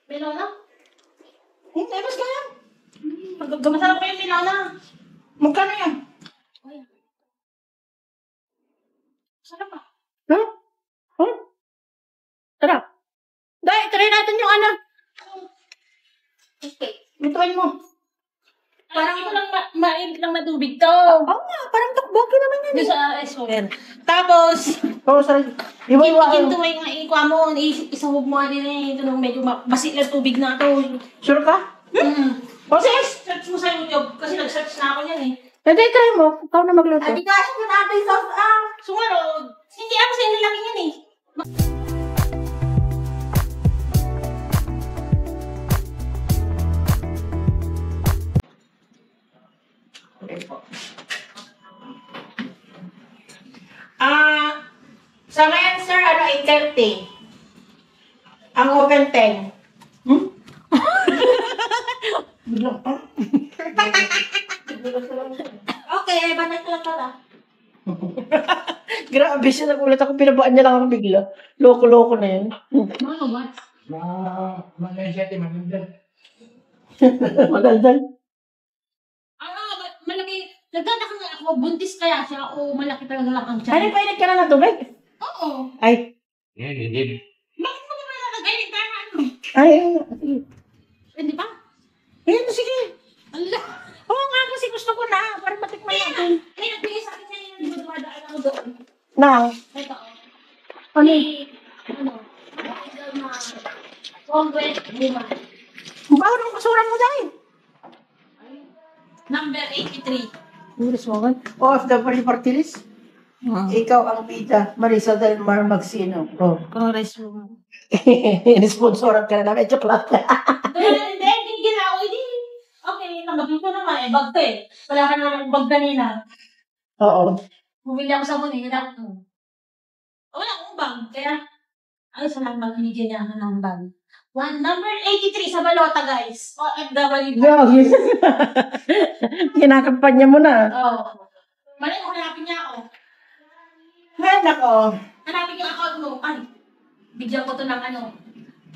Milaw na? Hindi, mas kaya. Masarap pa yung milaw na. Magkano yan? Sarap pa. Huh? Huh? Sarap. Dahil, try natin yung ano. Okay. Ituin mo. Parang ito lang mainit lang na tubig to. Oo nga, parang tukboki naman yan. Doon sa restaurant. Tapos, Oo, sarap. Iwa-iwa. ginto may nga ikuha mo, isahog mo din eh. Ito nung medyo basit na tubig na to. Sure ka? O sige, search mo sa YouTube. Kasi nag-search na ako yan eh. Hindi, try mo. Ikaw na magluto. Adi ka, siya natin sa sumarod. Hindi ako sa inilaki yan eh. Sa ngayon, sir, 8:30. Ang open 10. Okay, banat ko lang pala. Grabe siya, nagulat ako. Pinabaan niya lang ako bigla. Loko-loko na yun. Ano ba? Malaysia, magandang. Magandang. Malaki. Nagtataka nga ako, buntis kaya siya o malaki talaga lang ang tiyan. Ay, nagpainit ka na ng tubig? Oo. Ay. Hindi. Bakit mo naman nagagalit ka na ano? Ay, Hindi ba? ayun, sige. Ala. Oo nga, kasi gusto ko na. Para matikman natin. May nagbigay sa akin sa'yo yung dumadaan ako doon. Now, Ito. ano? Ano? Ito na. Congress woman. Ang baho ng basura mo dahil. Number 83. English woman. OFW party list. Ikaw ang bida. Marisa del Mar Magsino. Oh. Congress woman. Inisponsoran ka na namin. Joke lang. Hindi ginawa. Hindi. Okay, tanggapin ko naman eh. Bag to eh. Wala ka naman bag kanina. Oo. Bumili ako sa muni. Wala akong bag. Kaya, ay, salamat. Hinigyan niya ako ng bag. Number 83 sa balota, guys. OFW. Grabe. Kinakampanya mo na. Oo. Mali mo, hanapin niya ako. Ay, nako. Hanapin yung account mo. Ay, bigyan ko to ng ano.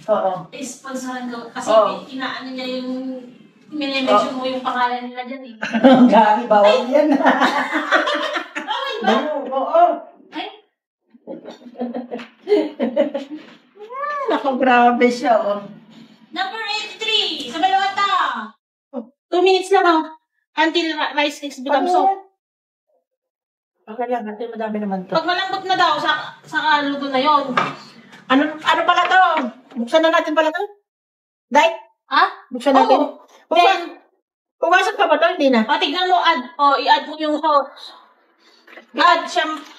Oo. Sponsoran ko. Kasi Oo. inaano niya yung minimension mo yung pangalan nila dyan eh. Gabi, bawal yan. Okay ba? Oo. Ay, Nako, grabe siya. Oh. number 83 sa balota. 2 minutes lang ah. Until rice cakes become soft. Okay lang, natin madami naman to. Pag malambot na daw, sa luto na yon. Ano pala to? Buksan na natin pala to? Dai? Ha? Buksan natin. Oo. Then, Pumasok pa ba to? Hindi na. tignan mo, i-add mo yung sauce. Add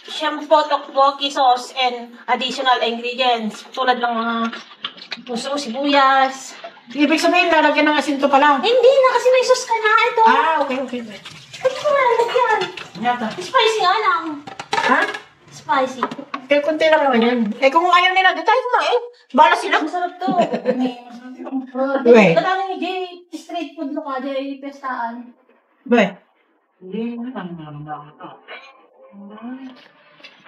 shampoo, tteokbokki sauce, and additional ingredients. Tulad ng mga puso, sibuyas. Ibig sabihin, lalagyan ng asin to pala. Hindi na, kasi may sauce ka na. Ito. Okay. Ano ko lalagyan? Yata. Spicy nga lang. Ha? Spicy. Eh, kunti lang naman yan. Eh, kung ayaw nila, di tayo kumain. Bala sila. Masarap to. Wait. Katalo ni Jay, street food lo ka, Jay, pestaan. Ba?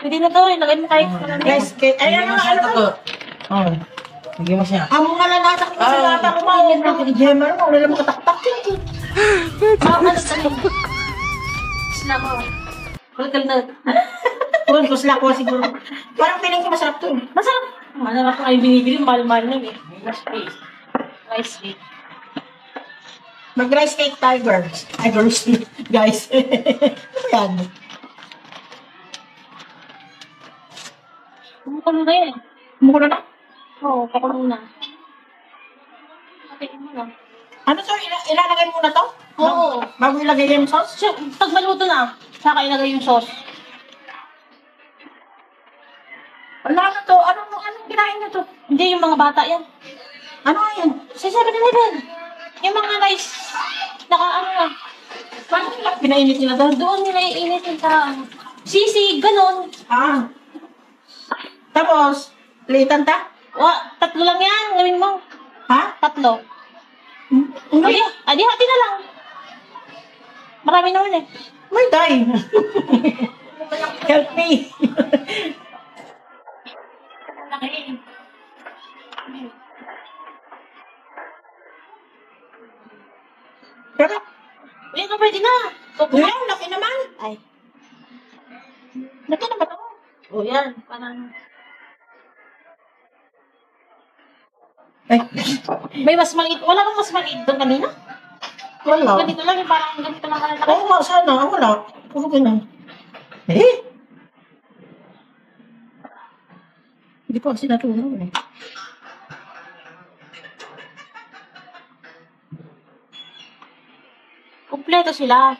Pwede na to, ilagay mo kahit. Guys, ayan na ano to? Oh. Sige mo siya. Amo nga lang nasa ko sa lata ko mauwi ng Gemma mo. Wala mo kataktak. Ano sa'yo? Isla mo. Kulgal na. Kung kusla ko siguro. Parang piling ko masarap to. Masarap. Masarap ko kayo binibili, mahal-mahal lang eh. Rice cake. Mag-rice cake tigers. Tigers. Guys. Ano yan? Kumukulo na yan. Mukha na. Oo, pakulo na. Okay, mo lang. Ano to? Ilalagay mo na to? Oo. Bago ilagay yung sauce? So, pag maluto na, saka ilagay yung sauce. Wala na to. Anong kinain na to? Hindi, yung mga bata yan. Ano yan? Sa 7-Eleven. Yung mga rice, ano na. Paano nila pinainit nila to? Doon nila iinitin sa sisig, ganun. Tapos, litan ta? 3 lang yan, gawin mo. Ha? 3. Hindi. Adi, hati na lang. Marami naman eh. May day. Help me. Laki. Pero, Uy, ano pwede na? yan, laki naman. Ay. Laki naman ako. O yan, parang... Ay, May mas maliit. Wala bang mas maliit doon kanina? wala. Ganito lang, yung parang ganito lang kalaki. Oo nga, sana. Wala. Puro ganun. Eh? Hindi pa kasi natunaw eh. Kompleto sila.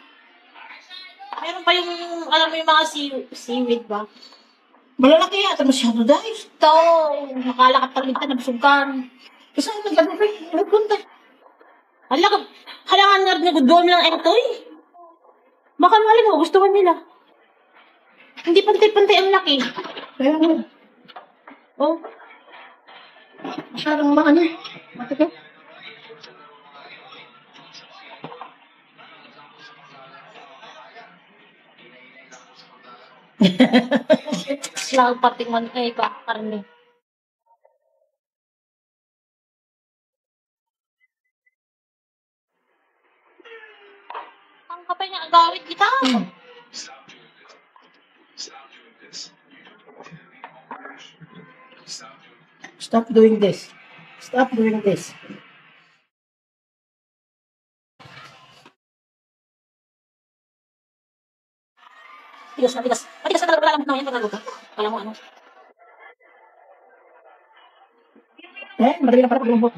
Meron pa yung, alam mo yung mga seaweed ba? Malalaki yata masyado dahil. Ito, nakalakad paligtan, nabusog ka. Kasi ano nag-ano nagpunta. Halangan nga rin nagdoon lang ito eh. Baka mali mo, gustuhan nila. Hindi pantay-pantay ang laki. Kaya nga. Oh, Masyadong maano. Matagal. slag pating man eh, karne. Ang kapay niya, agawit kita. Stop doing this. Stop doing this. Tigas na tigas. Matigas na talaga wala lang naman yan pag naluto. Kala mo ano. Eh, madali lang para paglambot.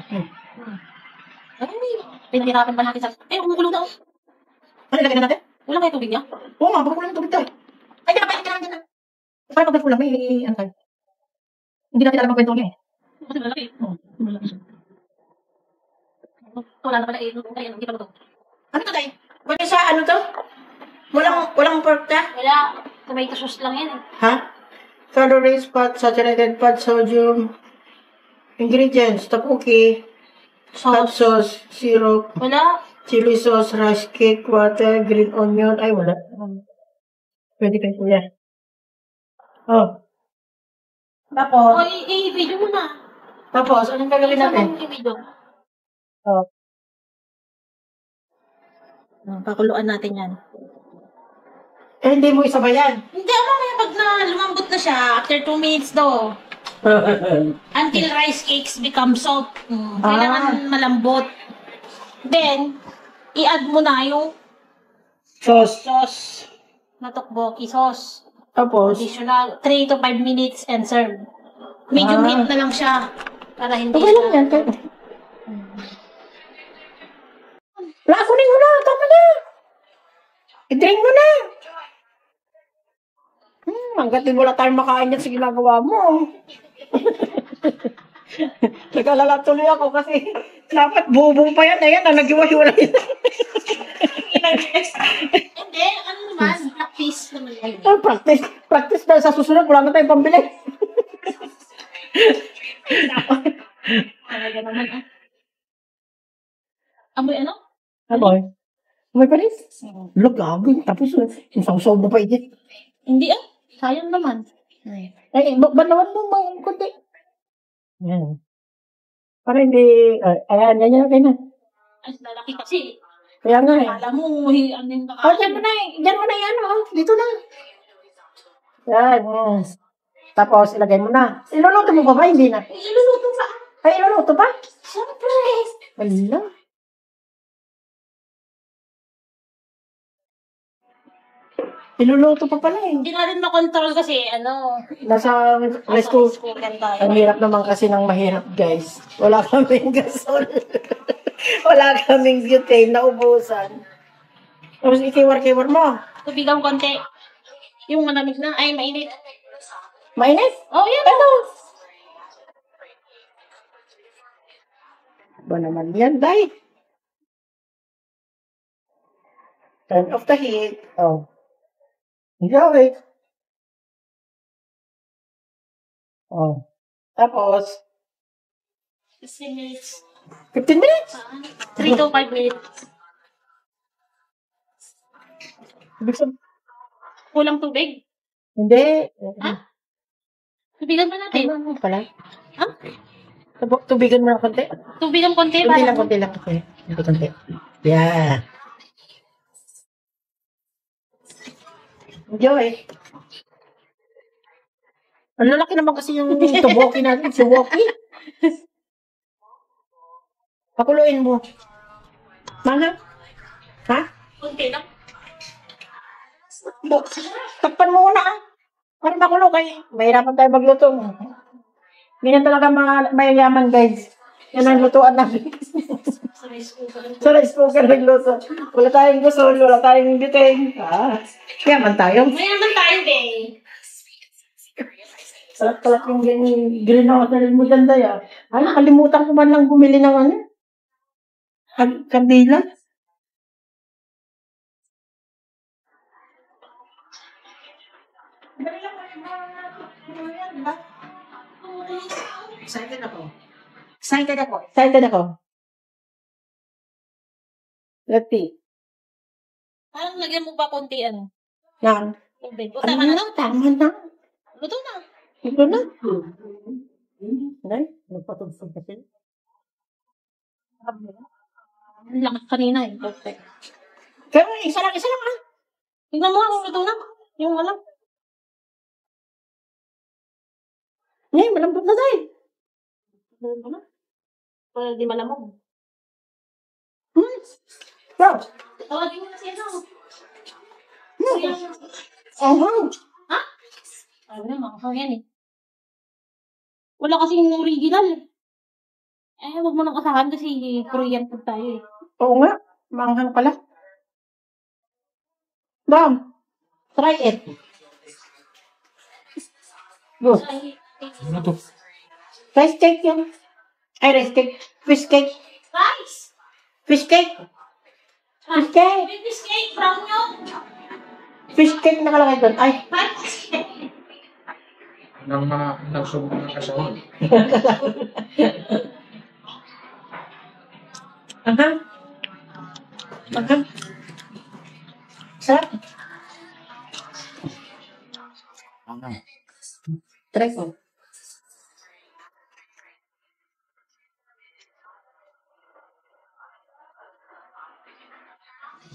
Ay, pinahirapan ba natin sa... Eh, kumukulo na oh. Ano ilagay na natin? Wala kaya tubig niya? Oo nga, baka kulang ng tubig tayo. Ay, di na, pwede na natin na. Para pag kulang, may ano tayo. Hindi natin alam ang kwento niya eh. Kasi malaki. Oo, malaki siya. Wala na pala eh. Kaya hindi pa luto. Ano to tayo? Pwede sa ano to? Walang pork ta? Wala. Tomato sauce lang yan eh. Ha? Calories, fat, saturated fat, sodium. Ingredients, tapuki, hot sauce, syrup, Wala. chili sauce, rice cake, water, green onion. Ay, wala. Pwede kayo kuya. Oh. Tapos, O, i-video mo na. tapos, anong gagawin natin? I-video. Oh. Pakuluan natin yan. Eh, hindi mo isabayan. Hindi, mamaya pag na lumambot na siya, after 2 minutes daw, until rice cakes become soft. Kailangan malambot. Then, i-add mo na yung Sauce. sauce na tteokbokki sauce. Tapos, Additional 3 to 5 minutes and serve. Medium heat na lang siya. Para hindi okay lang yan. Lakunin mo na. Tama na. I-drink mo na. Hanggat din wala tayong makain yan sa ginagawa mo. Nag-alala tuloy ako kasi dapat bubo pa yan. Ayan, nag-iwa-iwala yan. Hindi, ano naman, practice naman yan. Oh, practice. Practice na sa susunod. Wala na tayong pambili. Talaga naman ah. Amoy ano? Aboy. May pa rin? Lagagin. Tapos, yung sausaw mo pa itin. Hindi ah. Sayang naman. Eh, banawan mo mga kunti. Yan. Para hindi, ayan, yan, okay na. Ay, lalaki kasi. Kaya nga eh. Alam mo, ano yung Oh, dyan mo na eh. Dyan mo na yan, oh. Dito na. Yan, yes. Tapos, ilagay mo na. Iluluto mo pa ba? Hindi na. iluluto pa. Ay, iluluto pa? Siyempre. Wala. Iluluto pa pala eh. Hindi natin makontrol kasi, ano, Nasa rice cooker. cooker tayo. Ang hirap naman kasi ng mahirap, guys. Wala kaming gasol. Wala kaming butane na ubusan. Tapos ikiwar-kiwar mo. Tubigang konti. Yung manamig na, ay, mainit. Mainit? Oh, yan. Ano? Ba naman yan, day? Turn off the heat. Oh. Enjoy it. Oh. Tapos, 15 minutes. 15 minutes? 3 to 5 minutes. Ibig sabihin, Kulang tubig. hindi. Ha? Tubigan pa Ay, natin. ano pala? Ha? Tubigan mo na konti. Tubigan konti. Konti lang, konti lang. Okay. Konti. Yeah. Enjoy. Ang lalaki naman kasi yung tuboki natin. Suwoki. Pakuluin mo. Mana? Ha? Konti lang. Takpan mo muna ah. Para makulo kayo. Mahirapan tayo magluto. Ganyan talaga mga mayayaman guys. Yan ang lutuan namin. Sa rice cooker nagluto. Wala tayong gusol, wala tayong buteng. Yaman tayo. Mayaman tayo, be. Salat-salat yung greenhouse na rin mo ganda ya. Ay, nakalimutan ko man lang bumili ng ano. Kandila. Excited ako. Excited ako. Let's see. Parang lagyan mo ba konti ano? Yan. Tubig. O, tama na. Tama na. Luto na. Ito na. Nay, nagpatugsog kasi. Ang lakas kanina eh. Okay. Kaya isa lang ah. Tingnan mo ang luto na. Yung alam. Nay, malambot na tayo. Ano na? Para di malamog. Wow. Tawagin mo na siya na. Ha? Ano na, makakaw yan eh. Wala kasing original. Eh, wag mo nang kasahan kasi Korean food tayo eh. Oo nga. Maanghang pala. Ma'am, try it. Go. Ano to? Rice cake yan. Ay, rice cake. Fish cake. Rice! Fish cake. Fish cake. Baby's cake, brown yun. Fish cake nakalagay doon. Ay, Rice cake. Nang nagsubok ng kasahon. anghang. Anghang. Sarap. Ano? Try ko.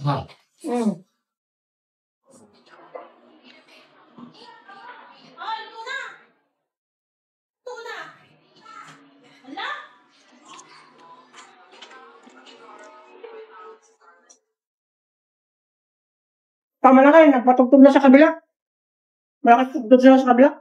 Ha? Oh, luto na. Luto na. Wala? Tama na kayo. Nagpatugtog na sa kabila. Malaki tugtog sila sa kabila.